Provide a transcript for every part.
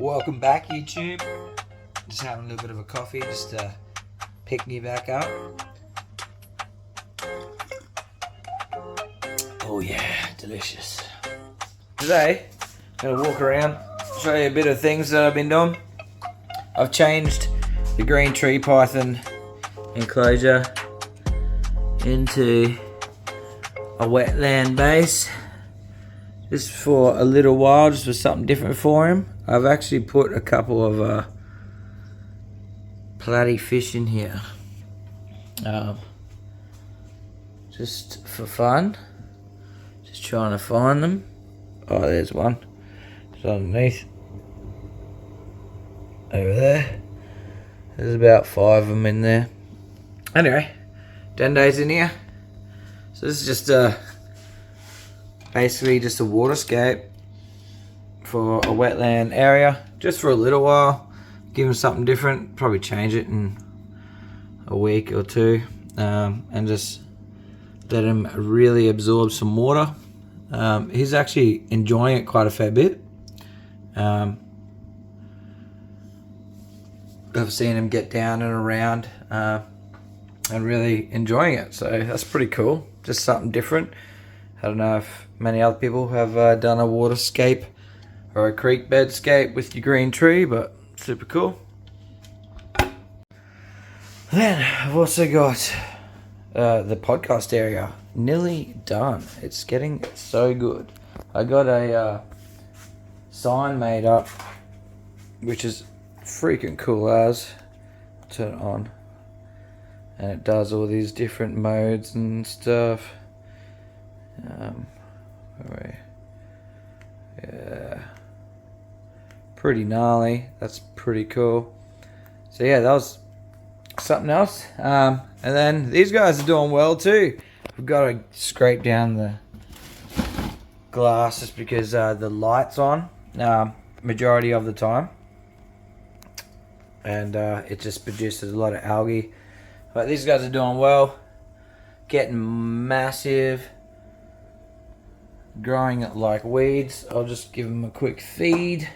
Welcome back, YouTube. Just having a little bit of a coffee just to pick me back up. Oh yeah, delicious. Today, I'm gonna walk around, show you a bit of things that I've been doing. I've changed the green tree python enclosure into a wetland base. Just for a little while, just for something different for him. I've actually put a couple of platy fish in here. Just for fun. Just trying to find them. Oh, there's one. It's underneath. Over there. There's about 5 of them in there. Anyway, Dende's in here. So this is just basically just a waterscape for a wetland area, just for a little while. Give them something different. Probably change it in a week or two, and just let him really absorb some water. He's actually enjoying it quite a fair bit. I've seen him get down and around and really enjoying it, so that's pretty cool. Just something different. I don't know if many other people have done a waterscape or a creek bedscape with your green tree, but super cool. Then I've also got the podcast area nearly done. It's getting so good. I got a sign made up, which is freaking cool as. Turn it on, and it does all these different modes and stuff. Yeah, pretty gnarly. That's pretty cool. So yeah, that was something else. And then these guys are doing well too. We've got to scrape down the glass just because the light's on majority of the time, and it just produces a lot of algae. But these guys are doing well, getting massive, growing like weeds. I'll just give them a quick feed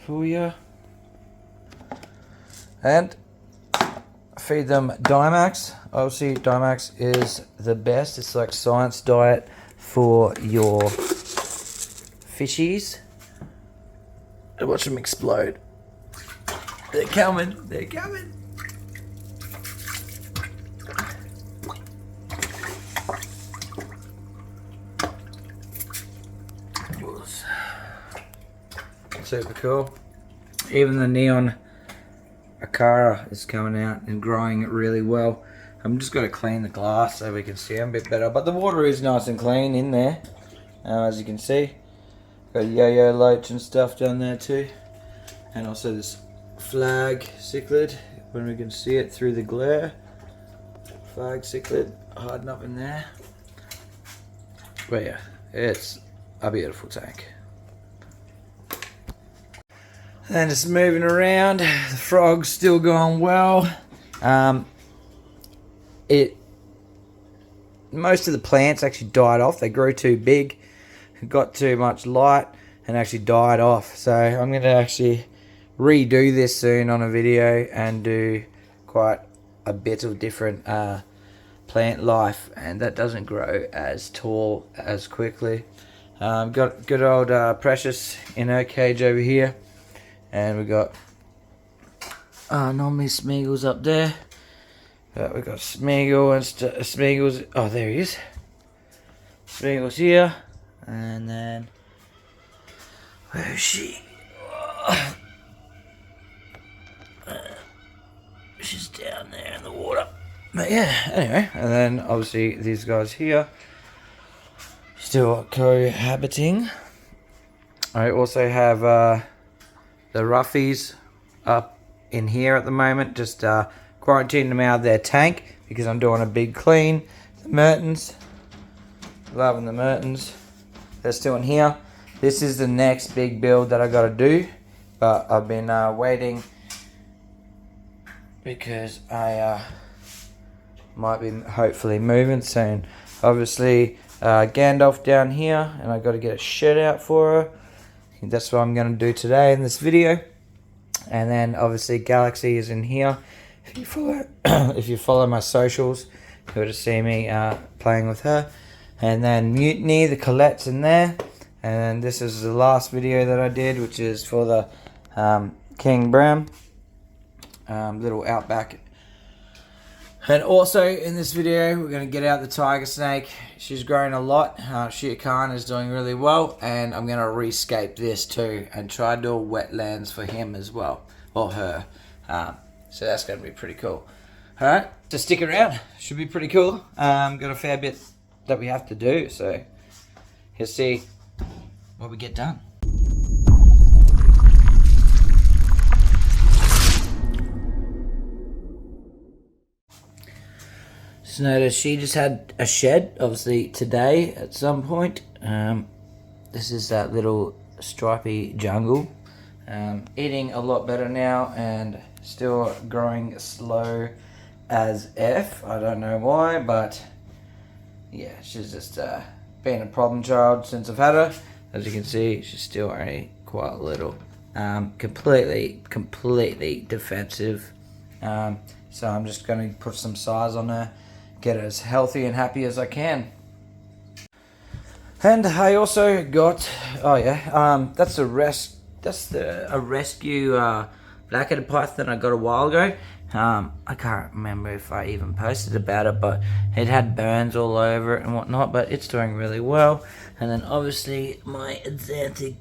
for you, and feed them Dimax. Obviously Dimax is the best. It's like science diet for your fishies. And watch them explode. They're coming. They're coming. Super cool. Even the neon Akara is coming out and growing it really well. I'm just got to clean the glass so we can see them a bit better. But the water is nice and clean in there, as you can see. Got yo-yo loach and stuff down there too. And also this flag cichlid, when we can see it through the glare. Flag cichlid hiding up in there. But yeah, it's a beautiful tank. And just moving around, the frog's still going well. Most of the plants actually died off. They grew too big, got too much light, and actually died off. So I'm going to actually redo this soon on a video and do quite a bit of different plant life, and that doesn't grow as tall as quickly. Got good old Precious in her cage over here. And we got normally Smeagol's up there. But we got Smeagol and Smeagol's. Oh, there he is. Smeagol's here, and then where is she? She's down there in the water. But yeah, anyway, and then obviously these guys here still cohabiting. I also have the roughies up in here at the moment, just quarantining them out of their tank because I'm doing a big clean. The Mertens, loving the Mertens. They're still in here. This is the next big build that I got to do, but I've been waiting because I might be hopefully moving soon. Obviously Gandalf down here, and I got to get a shed out for her. You that's what I'm going to do today in this video. And then obviously Galaxy is in here. If you follow, if you follow my socials, you would have seen me playing with her. And then Mutiny, the Colette's in there. And this is the last video that I did, which is for the King Bram, little Outback. And also in this video, we're going to get out the tiger snake. She's grown a lot. Shere Khan is doing really well, and I'm going to rescape this too and try to do a wetlands for him as well, or her. So that's going to be pretty cool. All right, so stick around. Should be pretty cool. Got a fair bit that we have to do, so you'll see what we get done. So notice she just had a shed, obviously today at some point. This is that little stripy jungle. Eating a lot better now and still growing slow as F. I don't know why, but yeah, she's just been a problem child since I've had her. As you can see, she's still only quite little. Completely defensive. So I'm just going to put some size on her, get her as healthy and happy as I can. And I also got, that's a rescue black-headed python I got a while ago. I can't remember if I even posted about it, but it had burns all over it and whatnot, but it's doing really well. And then obviously my Atlantic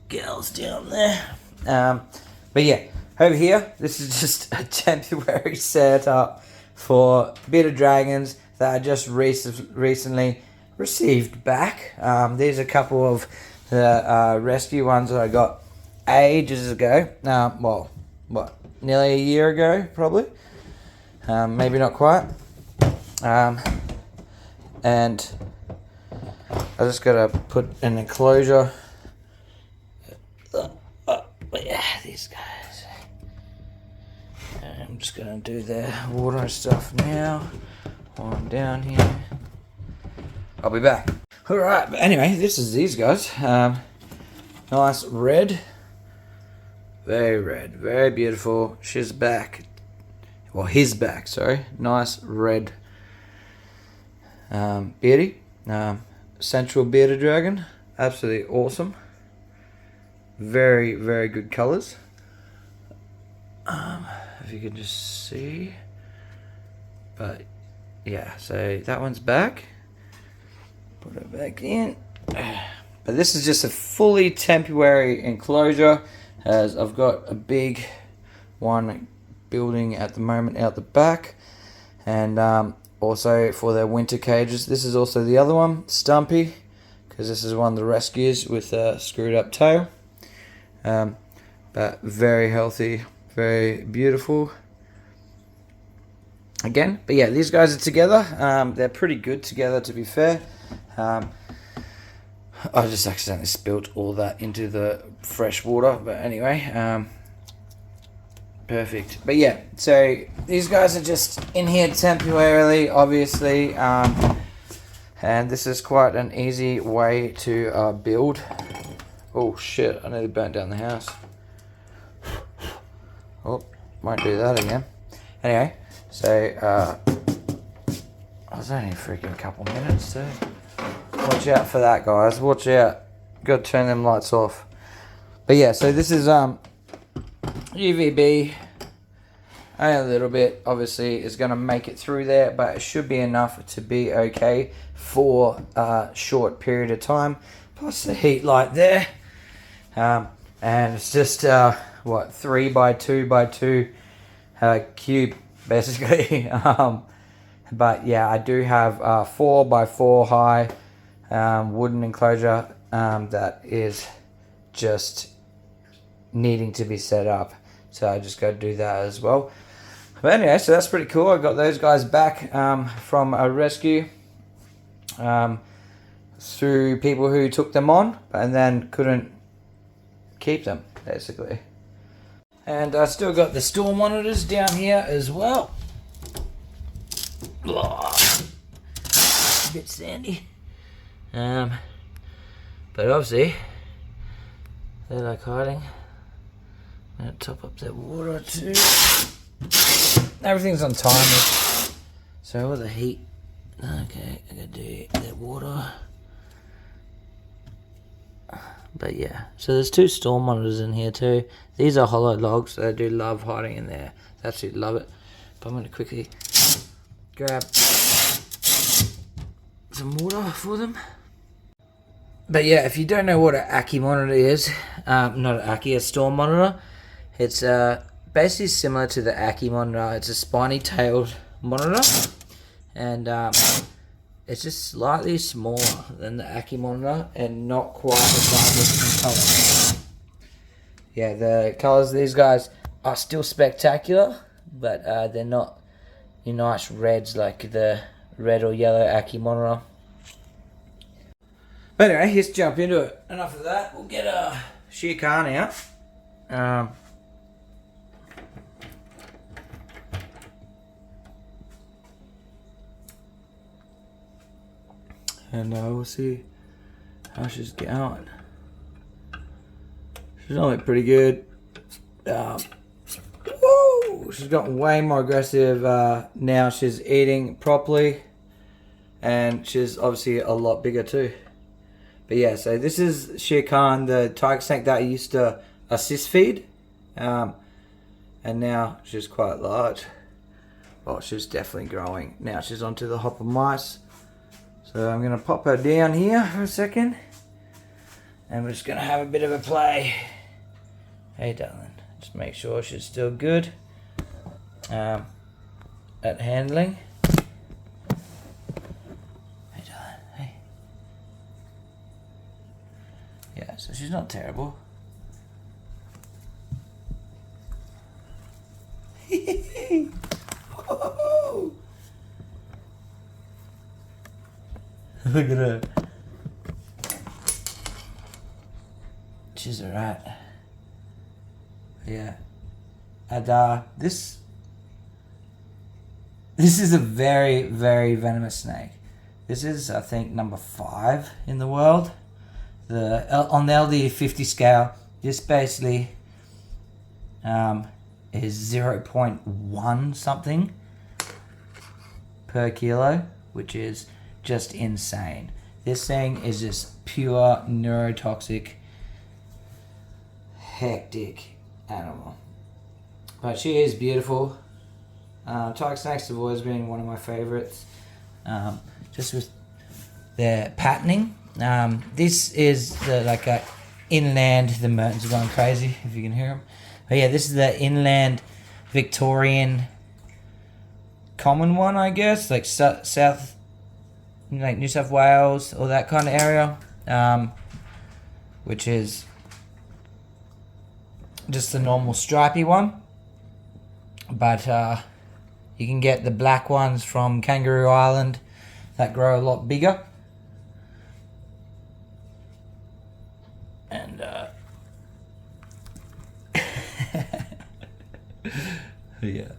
girl's down there. But yeah, over here, this is just a temporary setup for bearded dragons that I just recently received back. These are a couple of the rescue ones that I got ages ago. Well, what, nearly a year ago, probably. Maybe not quite. And I just gotta put an enclosure. But yeah, these guys. I'm just gonna do the water stuff now while I'm down here. I'll be back. Alright, but anyway, this is these guys. Nice red. Very red, very beautiful. She's back. Well, his back, sorry. Nice red beardy. Central bearded dragon. Absolutely awesome. Very, very good colours. If you can just see. But yeah, so that one's back. Put it back in. But this is just a fully temporary enclosure, as I've got a big one building at the moment out the back. And also for their winter cages. This is also the other one, Stumpy, because this is one of the rescues with a screwed up tail. But very healthy, very beautiful. Again, but yeah, these guys are together. They're pretty good together, to be fair. I just accidentally spilt all that into the fresh water, but anyway, perfect. But yeah, so these guys are just in here temporarily, obviously, and this is quite an easy way to build. Oh shit, I nearly burnt down the house. Oh, won't do that again. Anyway, so I was only a freaking couple minutes too. Watch out for that, guys. Watch out. Got to turn them lights off. But yeah, so this is UVB. Only a little bit, obviously, is going to make it through there, but it should be enough to be okay for a short period of time. Plus the heat light there. And it's just, 3 by 2 by 2 cube, basically. But yeah, I do have 4 by 4 high wooden enclosure that is just needing to be set up. So I just got to do that as well. But anyway, so that's pretty cool. I got those guys back from a rescue through people who took them on and then couldn't keep them, basically. And I still got the storm monitors down here as well. A bit sandy. But obviously, They like hiding. I'm gonna top up that water too. Everything's on timer. So with the heat, okay, I gotta do that water. But yeah, so there's 2 storm monitors in here too. These are hollow logs, so they do love hiding in there. They absolutely love it. But I'm gonna quickly grab some water for them. But yeah, if you don't know what an Ackie monitor is, not an Ackie, a storm monitor, it's basically similar to the Ackie monitor. It's a spiny-tailed monitor, and it's just slightly smaller than the Ackie monitor and not quite as vibrant in colour. Yeah, the colours of these guys are still spectacular, but they're not your nice reds like the red or yellow Ackie monitor. But anyway, let's jump into it. Enough of that. We'll get a Shere Khan out. And we'll see how she's going. She's only pretty good. Woo! She's gotten way more aggressive now. She's eating properly, and she's obviously a lot bigger too. But yeah, so this is Shere Khan, the tiger snake that I used to assist feed, and now she's quite large. Well, she's definitely growing. Now she's onto the hopper mice. So I'm going to pop her down here for a second, and we're just going to have a bit of a play. Hey darling, just make sure she's still good at handling. Hey darling, hey. Yeah, so she's not terrible. Oh. Look at her. She's alright. Yeah. And this is a very, very venomous snake. This is, I think, number 5 in the world. On the LD50 scale, this basically is 0.1 something per kilo, which is just insane. This thing is just pure neurotoxic, hectic animal. But she is beautiful. Tiger snakes have always been one of my favorites, just with their patterning. This is like a inland. The Mertens are going crazy if you can hear them. But yeah, this is the inland Victorian common one, I guess, like south, like New South Wales or that kind of area, which is just the normal stripy one. But you can get the black ones from Kangaroo Island that grow a lot bigger. And yeah.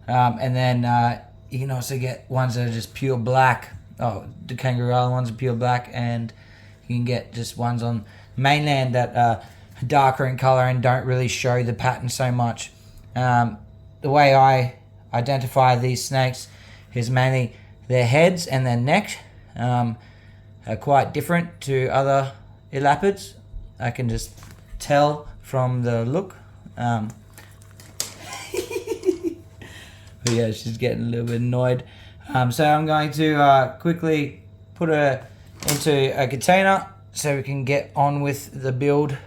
And then you can also get ones that are just pure black. Oh, the Kangaroo Island ones are pure black, and you can get just ones on mainland that are darker in color and don't really show the pattern so much. The way I identify these snakes is mainly their heads and their neck are quite different to other elapids. I can just tell from the look. But yeah, she's getting a little bit annoyed. So I'm going to quickly put her into a container so we can get on with the build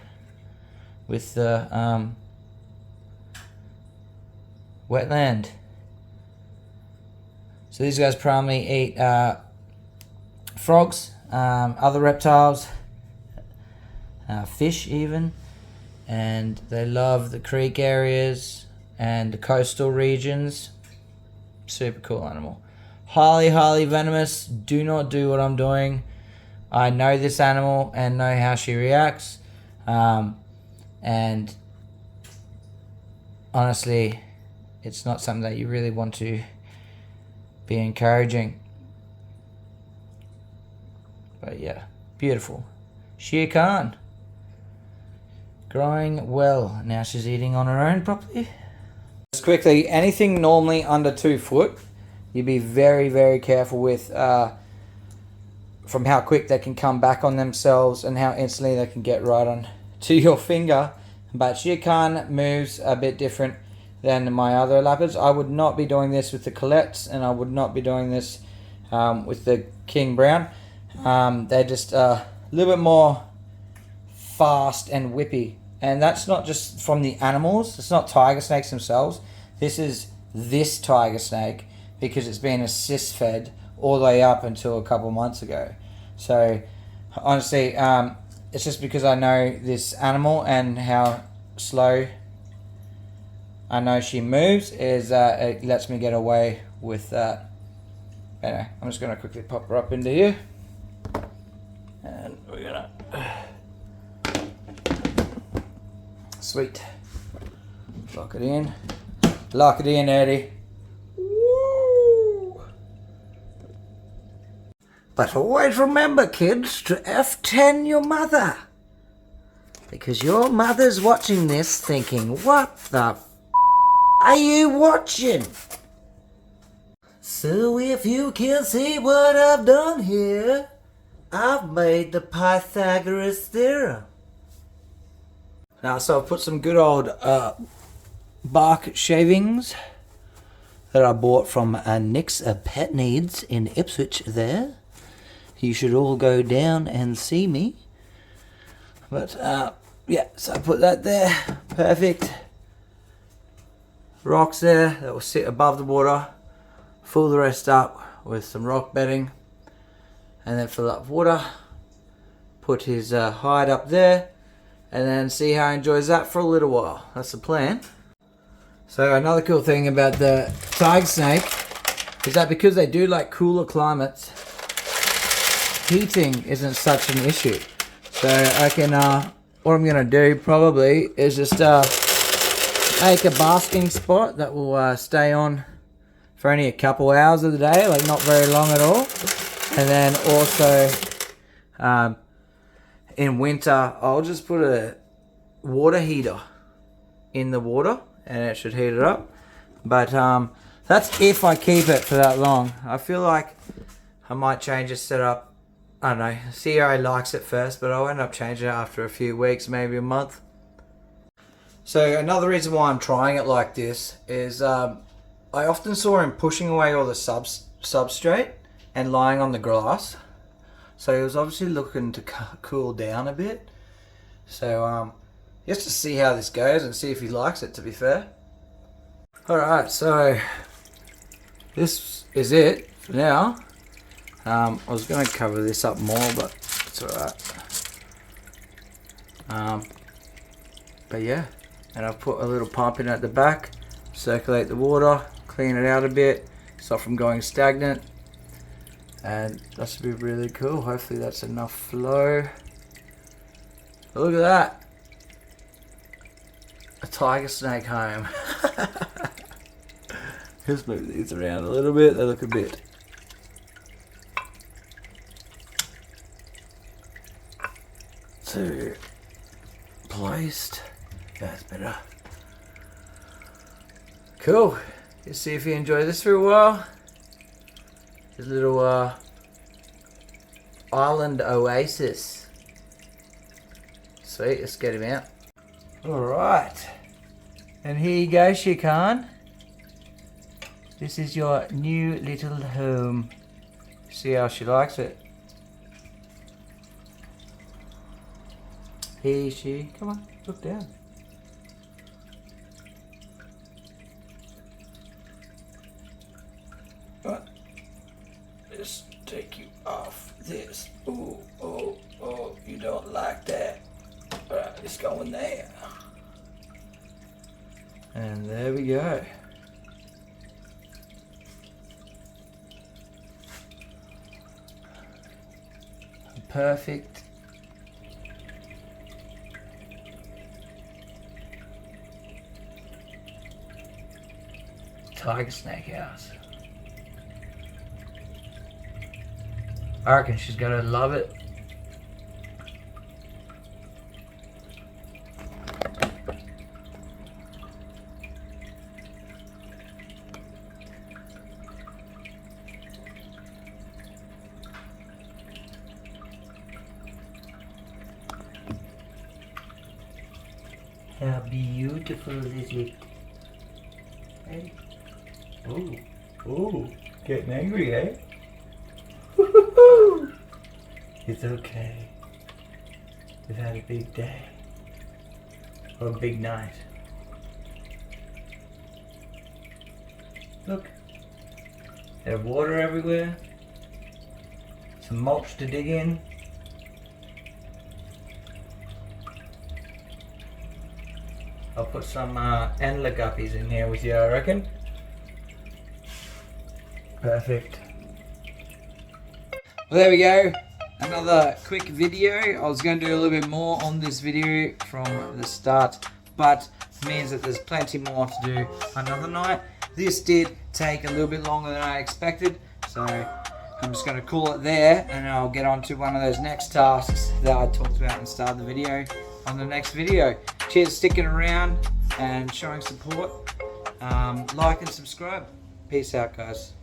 with the wetland. So these guys primarily eat frogs, other reptiles, fish even, and they love the creek areas and the coastal regions. Super cool animal. Highly, highly venomous. Do not do what I'm doing. I know this animal and know how she reacts. And honestly, it's not something that you really want to be encouraging. But yeah, beautiful. Shere Khan. growing well. Now she's eating on her own properly. Just quickly, anything normally under 2 foot, you'd be very, very careful with from how quick they can come back on themselves and how instantly they can get right on to your finger. But Shiakan moves a bit different than my other leopards. I would not be doing this with the Colettes, and I would not be doing this with the King Brown. They're just a little bit more fast and whippy. And that's not just from the animals. It's not tiger snakes themselves. This is this tiger snake because it's been assist fed all the way up until a couple months ago. So honestly, it's just because I know this animal and how slow I know she moves is it lets me get away with that. Anyway, I'm just going to quickly pop her up into here. And we're going to... Sweet. Lock it in. Lock it in, Eddie. Woo! But always remember, kids, to F10 your mother. Because your mother's watching this thinking, what the are you watching? So if you can see what I've done here, I've made the Pythagoras theorem. Now, so I've put some good old bark shavings that I bought from Nick's Pet Needs in Ipswich there. You should all go down and see me. But, yeah, so I put that there. Perfect. Rocks there that will sit above the water. Fill the rest up with some rock bedding. And then fill up water. Put his hide up there. And then see how he enjoys that for a little while. That's the plan. So another cool thing about the tiger snake is that because they do like cooler climates, heating isn't such an issue. So I can, what I'm going to do probably is just make a basking spot that will stay on for only a couple hours of the day, like not very long at all. And then also in winter, I'll just put a water heater in the water and it should heat it up. But that's if I keep it for that long. I feel like I might change the setup. I don't know, see how he likes it first, but I'll end up changing it after a few weeks, maybe a month. So another reason why I'm trying it like this is I often saw him pushing away all the substrate and lying on the grass. So he was obviously looking to cool down a bit. So just to see how this goes and see if he likes it, to be fair. Alright, so this is it for now. I was going to cover this up more, but it's alright. But yeah, and I've put a little pump in at the back, circulate the water, clean it out a bit, stop from going stagnant. And that should be really cool. Hopefully that's enough flow. But look at that. A tiger snake home. Just move these around a little bit. They look a bit too placed. That's better. Cool. Let's see if you enjoy this for a while. His little island oasis. Sweet, let's get him out. Alright. And here you go, Shiakan. This is your new little home. See how she likes it. Hey, she. Come on, look down. What? Just take you off this. Ooh, oh, oh, you don't like that. Alright, it's going there. And there we go. Perfect. Tiger snake house. I reckon she's gonna love it. How beautiful is it? Hey. Oh, oh, getting angry, eh? Woo-hoo-hoo. It's okay. We've had a big day. Or a big night. Look. There's water everywhere. Some mulch to dig in. I'll put some antler guppies in here with you, I reckon. Perfect. Well, there we go. Another quick video. I was going to do a little bit more on this video from the start, but it means that there's plenty more to do another night. This did take a little bit longer than I expected, so I'm just going to call it there, and I'll get on to one of those next tasks that I talked about at the start of the video on the next video. Cheers sticking around and showing support. Like and subscribe. Peace out, guys.